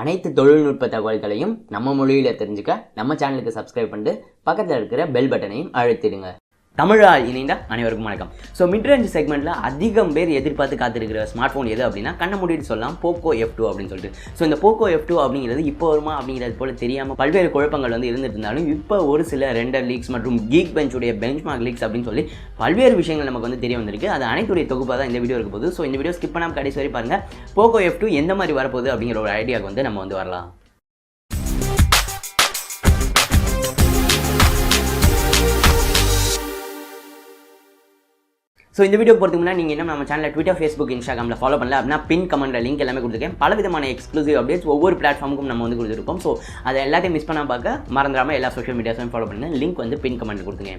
அனைத்து தொழில்நுட்ப தகவல்களையும் நம்ம மொழியில் தெரிஞ்சுக்க நம்ம சேனலுக்கு சப்ஸ்கிரைப் பண்ணிட்டு பக்கத்தில் இருக்கிற பெல் பட்டனையும் அழுத்திடுங்க. தமிழால் இணைந்த அனைவருக்கும் வணக்கம். ஸோ மிட்ரேஞ்ச் செக்மெண்ட்டில் அதிகம் பேர் எதிர்பார்த்து காத்திருக்கிற ஸ்மார்ட் ஃபோன் எது அப்படின்னா கண்ண மூடிட்டு சொல்லலாம் போக்கோ F2 அப்படின்னு சொல்லிட்டு. ஸோ இந்த போக்கோ F2 அப்படிங்கிறது இப்போ வருமா அப்படிங்கிறது போல தெரியாமல் பல்வேறு குழப்பங்கள் இருந்துட்டு இருந்தாலும் இப்போ ஒரு சில ரெண்டர் லீக்ஸ் மற்றும் கீக் பெஞ்சுடைய பெஞ்ச்மார்க் லீக்ஸ் அப்படின்னு சொல்லி பல்வேறு விஷயங்கள் நமக்கு தெரிய வந்திருக்கு. அது அனைத்துடைய தொகுப்பாக தான் இந்த வீடியோ இருக்க போகுது. ஸோ இந்த வீடியோ ஸ்கிப் பண்ணாமல் கடைசி வரை பாருங்கள். போக்கோ F2 எந்த மாதிரி வரப்போகுது அப்படிங்கிற ஒரு ஐடியாவுக்கு நம்ம வரலாம். ஸோ இந்த வீடியோ பொறுத்து முன்னாடி நீங்கள் என்ன நம்ம சேனலில் ட்விட்டர், ஃபேஸ்புக், இன்ஸ்டாகிராமில் ஃபாலோ பண்ணல அப்படின்னா பின் கமெண்ட்டில் லிங்க் எல்லாமே கொடுத்துருக்கேன். பல விதமான எக்ஸ்க்ளூசிவ் அப்டேட்ஸ் ஒவ்வொரு பிளாட்ஃபார்முக்கும் நம்ம கொடுத்துருக்கோம். ஸோ அதை எல்லாத்தையும் மிஸ் பண்ணால் பார்க்க மறந்துடாமல் எல்லா சோஷியல் மீடியாஸும் ஃபாலோ பண்ணுங்கள். லிங்க் பின் கமெண்ட் கொடுத்துங்க.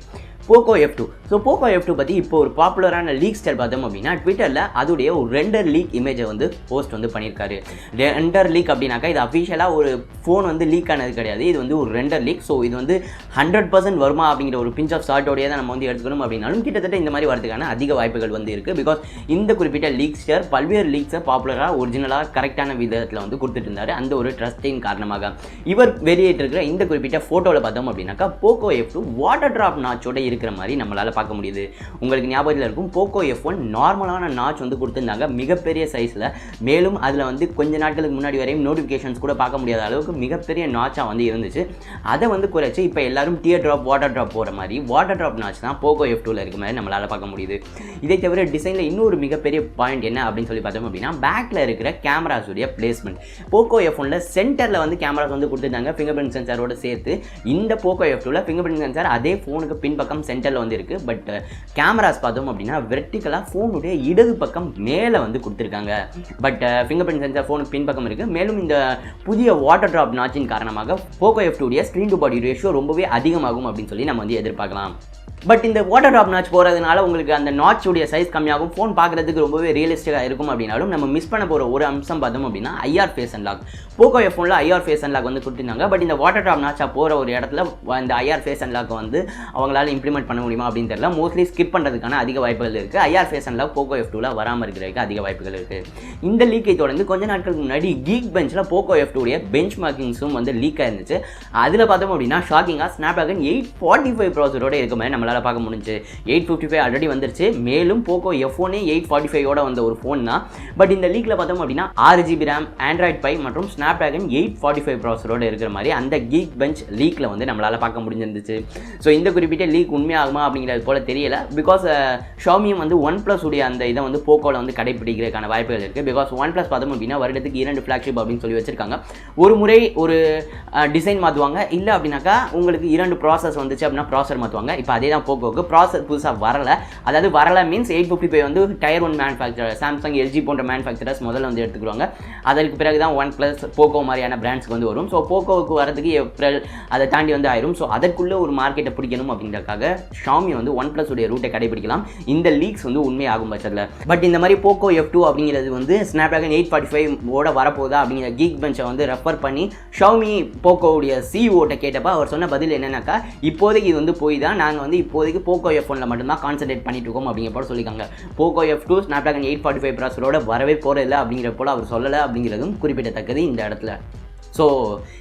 Poco F2. So Poco F2 பற்றி இப்போ ஒரு பாப்புலரான லீக் ஸ்டார் பார்த்தோம் அப்படின்னா ட்விட்டரில் அதுடைய ஒரு ரெண்டர் லீக் இமேஜை போஸ்ட் பண்ணியிருக்காரு. ரெண்டர் லீக் அப்படின்னாக்கா இது அஃபிஷியலாக ஒரு ஃபோன் லீக் ஆனது கிடையாது. இது ஒரு ரெண்டர் லீக். ஸோ இது 100% வருமா அப்படிங்கிற ஒரு பிஞ்ச் ஆஃப் சால்ட்டோடையே தான் நம்ம எடுத்துக்கணும் அப்படின்னாலும் கிட்டத்தட்ட இந்த மாதிரி வரதுக்கான அதிக வாய்ப்புகள் இருக்கு. பிகாஸ் இந்த குறிப்பிட்ட லீக்ஸ்டர் பல்வேறு லீக்ஸை பாப்புலரா ஒரிஜினலா கரெக்டான விதத்தில் கொடுத்துட்டு இருந்தாரு. அந்த ஒரு ட்ரஸ்டின் காரணமாக இவர் வெளியிட்டிருக்கிற இந்த குறிப்பிட்ட போட்டோவில் பார்த்தோம் அப்படின்னாக்கா போக்கோ F2 வாட்டர் டிராப் நாச்சோட இருக்கிற மாதிரி நம்மளால பார்க்க முடியுது. உங்களுக்கு ஞாபகத்தில் இருக்கும் போக்கோ F1 நார்மலான நாச் கொடுத்திருந்தாங்க மிகப்பெரிய சைஸ்ல. மேலும் அதுல கொஞ்ச நாட்களுக்கு முன்னாடி வரையும் நோட்டிபிகேஷன்ஸ் கூட பார்க்க முடியாத அளவுக்கு மிகப்பெரிய நாச்சா இருந்துச்சு. அதை குறைச்சு இப்போ எல்லாரும் டியர் டிராப் வாட்டர் டிராப் போற மாதிரி வாட்டர் டிராப் நாச் தான் போக்கோ F2ல இருக்க மாதிரி நம்மளால பார்க்க முடியுது. இதை தவிர டிசைனில் இன்னொரு மிகப்பெரிய பாயிண்ட் என்ன அப்படின்னு சொல்லி பார்த்தோம் அப்படின்னா பேக்கில் இருக்கிற கேமராஸுடைய பிளேஸ்மெண்ட். போக்கோ F1ல சென்டரில் கேமராஸ் கொடுத்துருந்தாங்க ஃபிங்கர் பிரிண்ட் சென்சாரோட சேர்த்து. இந்த போக்கோ F2ல ஃபிங்கர் பிரிண்ட் சென்சார் அதே ஃபோனுக்கு பின்பக்கம் சென்டரில் இருக்குது. பட் கேமராஸ் பார்த்தோம் அப்படின்னா வெர்டிக்கலாக ஃபோனுடைய இடது பக்கம் மேலே கொடுத்துருக்காங்க. பட் ஃபிங்கர் பிரிண்ட் சென்சார் ஃபோனுக்கு பின்பக்கம் இருக்குது. மேலும் இந்த புதிய வாட்டர் டிராப் நாச்சின் காரணமாக Poco F2 screen to body ratio ரொம்பவே அதிகமாகும் அப்படின்னு சொல்லி நம்ம எதிர்பார்க்கலாம். பட் இந்த வாட்டர் ட்ராப் நாச் போகிறதுனால உங்களுக்கு அந்த நாச்சுடைய சைஸ் கம்மியாகும், ஃபோன் பார்க்குறதுக்கு ரொம்பவே ரியலிஸ்டிக்காக இருக்கும். அப்படின்னாலும் நம்ம மிஸ் பண்ண போகிற ஒரு அம்சம் பார்த்தோம் அப்படின்னா ஐஆர் ஃபேஸ் அன்லாக். போக்கோ F1ல ஐஆர் ஃபேஸ் அன்லாக் கொடுத்துருந்தாங்க. பட் இந்த வாட்டர் ட்ராப் நாச்சா போகிற ஒரு இடத்துல அந்த ஐஆர் ஃபேஸ் அன்லாக் அவங்களால இம்ப்ளிமெண்ட் பண்ண முடியுமா அப்படின்னு தெரியல. மோஸ்ட்லி ஸ்கிப் பண்ணுறதுக்கான அதிக வாய்ப்புகள் இருக்குது. ஐஆர் ஃபேஸ் அன்லாக் போக்கோ F2ல வராமல் இருக்கிறதுக்கு அதிக வாய்ப்புகள் இருக்குது. இந்த லீக்கை தொடர்ந்து கொஞ்ச நாட்களுக்கு முன்னாடி கீக் பெஞ்சில் போக்கோ F2 பெஞ்ச் மார்க்கிங்ஸும் லீக்காக இருந்துச்சு. அதில் பார்த்தோம் அப்படின்னா ஷாக்கிங்காக ஸ்னாப்டிராகன் 845 ப்ராசரோட இருக்க மாதிரி நம்மளால் பார்க்க முடிஞ்சு. 855 ஆல்ரெடி வந்துருச்சு. மேலும் போக்கோ F1 845 வந்த ஒரு ஃபோன் தான். பட் இந்த லீக்ல பார்த்தோம் அப்படின்னா 6GB RAM, Android 5 மற்றும் ஸ்னாப்டிராகன் 845 ப்ராசரோட இருக்கிற மாதிரி அந்த கீக் பெஞ்ச் லீக்ல நம்மளால பார்க்க முடிஞ்சிருந்துச்சு. ஸோ இந்த குறிப்பிட்ட லீக் உண்மையாகுமா அப்படிங்கிறது போல தெரியல. பிகாஸ் ஷாமியும் OnePlus உடைய அந்த இதை போக்கோல கடைபிடிக்கிறதுக்கான வாய்ப்புகள் இருக்கு. பிகாஸ் OnePlus பார்த்தோம் அப்படின்னா வருடத்துக்கு 2 ஃபிளாக்ஷிப் அப்படின்னு சொல்லி வச்சிருக்காங்க. ஒரு முறை ஒரு டிசைன் மாற்றுவாங்க, இல்லை அப்படின்னாக்கா உங்களுக்கு 2 ப்ராசஸ் வந்துச்சு அப்படின்னா ப்ராசர் மாற்றுவாங்க. இப்போ அதே தான் போக்கோக்கு ப்ராசர் புதுசாக வரல. அதாவது வரல means 855 tier 1 manufacturer Samsung, LG போன்ற மேனுஃபேக்சரர்ஸ் முதல்ல எடுத்துக்குவாங்க. அதற்கு பிறகு தான் OnePlus, போக்கோ மாதிரியான பிராண்ட்ஸ்க்கு வரும். ஸோ போக்கோவுக்கு வரதுக்கு ஏப்ரல் அதை தாண்டி ஆயிரும். ஸோ அதற்குள்ள ஒரு மார்க்கெட்டை பிடிக்கணும் அப்படின்றதுக்காக ஷாமி OnePlus உடைய ரூட்டை கடைபிடிக்கலாம். இந்த லீக்ஸ் உண்மையாகும் பட்சத்தில். பட் இந்த மாதிரி போக்கோ F2 அப்படிங்கிறது ஸ்னாப்டிராகன் 845 வரப்போதா அப்படிங்கிற கீக் பெஞ்சை ரெஃபர் பண்ணி ஷாமி போக்கோவுடைய சிஇஓட்ட கேட்டப்ப அவர் சொன்ன பதில் என்னன்னாக்கா இப்போதைக்கு இது போய் தான் நாங்கள் இப்போதைக்கு போக்கோ F1ல மட்டும்தான் கான்சென்ட்ரேட் பண்ணிட்டு இருக்கோம் அப்படிங்கிற போல சொல்லியிருக்காங்க. போக்கோ F2 ஸ்னாப்டிராகன் 845 ப்ராசரோட வரவே போறதில்லை அப்படிங்கிற போல அவர் சொல்லலை அப்படிங்கிறதும் குறிப்பிடத்தக்கது இந்த இடத்துல. ஸோ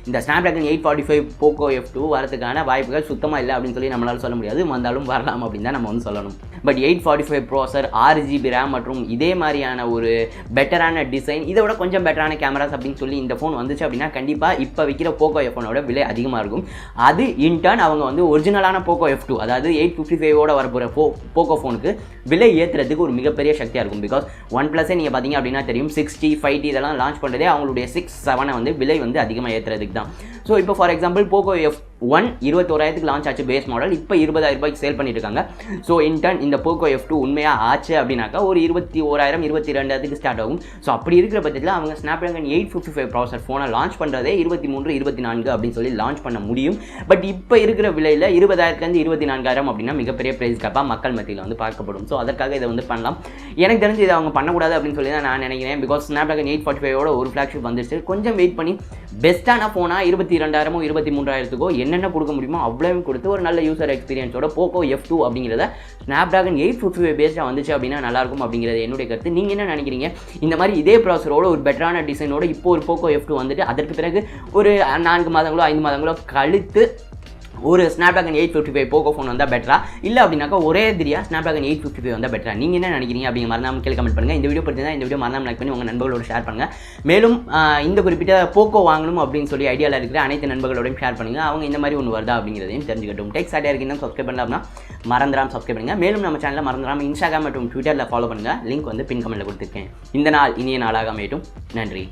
இந்த ஸ்னாப்டிராகன் 845 போக்கோ F2 வரதுக்கான வாய்ப்புகள் சுத்தமாக இல்லை அப்படின்னு சொல்லி நம்மளால சொல்ல முடியாது. வந்தாலும் வரலாம் அப்படின்னு தான் நம்ம சொல்லணும். பட் 845 ப்ராசர், 6GB RAM மற்றும் இதே மாதிரியான ஒரு பெட்டரான டிசைன், இதை விட கொஞ்சம் பெட்டரான கேமராஸ் அப்படின்னு சொல்லி இந்த ஃபோன் வந்துச்சு அப்படின்னா கண்டிப்பாக இப்போ விற்கிற போக்கோ F1ஓட விலை அதிகமாக இருக்கும். அது இன்டர்ன் அவங்க ஒரிஜினலான போக்கோ F2 அதாவது 855 வரப்போகிற போக்கோ ஃபோனுக்கு விலை ஏற்றுறதுக்கு ஒரு மிகப்பெரிய சக்தியாக இருக்கும். பிகாஸ் OnePlus நீங்கள் பார்த்தீங்க அப்படின்னா தெரியும் 6T 5T இதெல்லாம் லான்ச் பண்ணுறதே அவங்களுடைய 6, 7 விலை அதிகமாக ஏற்றுறதுக்கு தான். ஸோ இப்போ for example Poco F1 21,000 launch ஆச்சு பேஸ் மாடல். இப்போ 20,000 ரூபாய்க்கு சேல் பண்ணிட்டு இருக்காங்க. ஸோ இன்டர்ன் இந்த போக்கோ F2 உண்மையாக ஆச்சு அப்படின்னாக்கா ஒரு 21,000 22,000 ஸ்டார்ட் ஆகும். ஸோ அப்படி இருக்கிற பட்சத்தில் அவங்க ஸ்னாப்டிராகன் 855 ப்ராசர் ஃபோனை லான்ச் பண்ணுறதே 23, 24 அப்படின்னு சொல்லி லான்ச் பண்ண முடியும். பட் இப்போ இருக்கிற விலையில் 20,000 24,000 அப்படின்னா மிகப்பெரிய ப்ரைஸ் கேப்பாக மக்கள் மத்தியில் பார்க்கப்படும். ஸோ அதற்காக இதை பண்ணலாம். எனக்கு தெரிஞ்சு இதை அவங்க பண்ணக்கூடாது அப்படின்னு சொல்லி தான் நான் நினைக்கிறேன். பிகாஸ் ஸ்னாப்டிராகன் 845 ஒரு ஃபிளாக்ஷிப் வந்துருச்சு. கொஞ்சம் வெயிட் பண்ணி பெஸ்ட்டான ஃபோனாக 22,000 23,000 என்னென்ன கொடுக்க முடியுமோ அவ்வளோவும் கொடுத்து ஒரு நல்ல யூசர் எக்ஸ்பீரியன்ஸோட போக்கோ F2 அப்படிங்கிறத ஸ்னாப்டிராகன் 855 பேஸ்டாக வந்துச்சு அப்படின்னா நல்லாயிருக்கும் அப்படிங்கிறது என்னுடைய கருத்து. நீங்கள் என்ன நினைக்கிறீங்க? இந்த மாதிரி இதே ப்ராசரோட ஒரு பெட்டரான டிசைனோட இப்போ ஒரு போக்கோ F2 வந்துட்டு அதற்கு பிறகு ஒரு 4 மாதங்களோ 5 மாதங்களோ கழித்து ஒரு ஸ்னாப்டிராகன் 855 போக்கோ ஃபோன் வந்தால் பெட்டரா, இல்லை அப்படின்னாக்கா ஒரே திரியா ஸ்னாப்டிராகன் 855 வந்தால் பெட்டரா? நீங்கள் என்ன நினைக்கிறீங்க அப்படிங்கிற மறந்தாமல் கீழே கமெண்ட் பண்ணுங்கள். இந்த வீடியோ பற்றி இந்த வீடியோ மறந்தாமல் லைக் பண்ணி உங்கள் நண்பர்களோட ஷேர் பண்ணுங்கள். மேலும் இந்த குறிப்பிட்ட போக்கோ வாங்கணும் அப்படின்னு சொல்லி ஐடியாவில் இருக்கிற அனைத்து நண்பர்களோடையும் ஷேர் பண்ணுங்கள். அவங்க இந்த மாதிரி ஒன்று வருதா அப்படிங்கிறதையும் தெரிஞ்சுக்கட்டும். டெக் சாட்டியர் இன்னும் சப்ஸ்கிரைப் பண்ணலாம் அப்படின்னா மறந்துடாமல் சப்ஸ்கிரைப் பண்ணுங்கள். மேலும் நம்ம சேனலில் மறந்துடாமல் இன்ஸ்டாகிராம் மற்றும் ட்விட்டரில் ஃபாலோ பண்ணுங்கள். லிங்க் வந்து பின் கமெண்ட்டில் கொடுத்துருக்கேன். இந்த நாள் இனிய நாளாக அமையட்டும். நன்றி.